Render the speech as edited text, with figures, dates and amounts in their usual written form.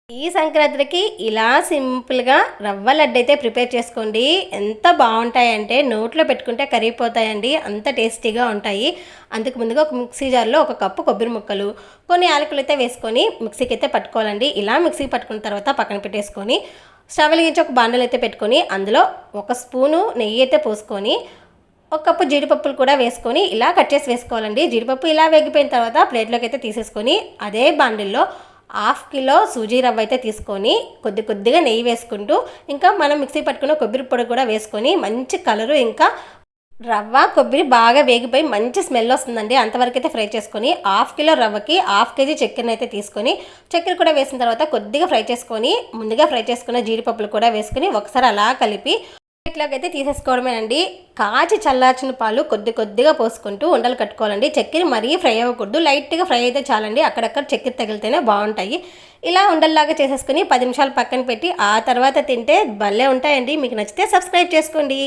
ఈ సంక్రాంతికి ఇలా సింపుల్‌గా రవ్వ లడ్డయితే ప్రిపేర్ చేసుకోండి. ఎంత బావుంటాయంటే నోట్లో పెట్టుకుంటే కరిగిపోతాయండి. అంత టేస్టీగా ఉంటాయి. అందుకు ముందుగా ఒక మిక్సీ జార్‌లో ఒక కప్పు కొబ్బరి ముక్కలు, కొన్ని యాలకులైతే వేసుకొని మిక్సీకైతే పట్టుకోవాలండి. ఇలా మిక్సీకి పట్టుకున్న తర్వాత పక్కన పెట్టేసుకొని, స్టవ్ వెలిగించి ఒక బాండలైతే పెట్టుకొని, అందులో ఒక స్పూను నెయ్యయితే పోసుకొని, ఒక కప్పు జీడిపప్పులు కూడా వేసుకొని ఇలా కట్ చేసి వేసుకోవాలండి. జీడిపప్పు ఇలా వేగిపోయిన తర్వాత ప్లేట్‌లోకైతే తీసేసుకొని, అదే బాండిల్లో హాఫ్ కిలో సూజీ రవ్వ అయితే తీసుకొని కొద్దిగా నెయ్యి వేసుకుంటూ ఇంకా మనం మిక్సీ పట్టుకున్న కొబ్బరి పొడి కూడా వేసుకొని మంచి కలరు ఇంకా రవ్వ కొబ్బరి బాగా వేగిపోయి మంచి స్మెల్ వస్తుందండి. అంతవరకు అయితే ఫ్రై చేసుకొని హాఫ్ కిలో రవ్వకి హాఫ్ కేజీ చక్కెరని అయితే తీసుకొని చక్కెర కూడా వేసిన తర్వాత కొద్దిగా ఫ్రై చేసుకొని ముందుగా ఫ్రై చేసుకున్న జీడిపప్పులు కూడా వేసుకొని ఒకసారి అలా కలిపి ఇట్లాగైతే తీసేసుకోవడమేనండి. కాచి చల్లార్చిన పాలు కొద్దిగా పోసుకుంటూ ఉండలు కట్టుకోవాలండి. చక్కెర మరీ ఫ్రై అవ్వకూడదు, లైట్గా ఫ్రై అయితే చాలండి. అక్కడక్కడ చక్కెర తగిలితేనే బాగుంటాయి. ఇలా ఉండల్లాగా చేసేసుకుని 10 నిమిషాలు పక్కన పెట్టి ఆ తర్వాత తింటే భలే ఉంటాయండి. మీకు నచ్చితే సబ్స్క్రైబ్ చేసుకోండి.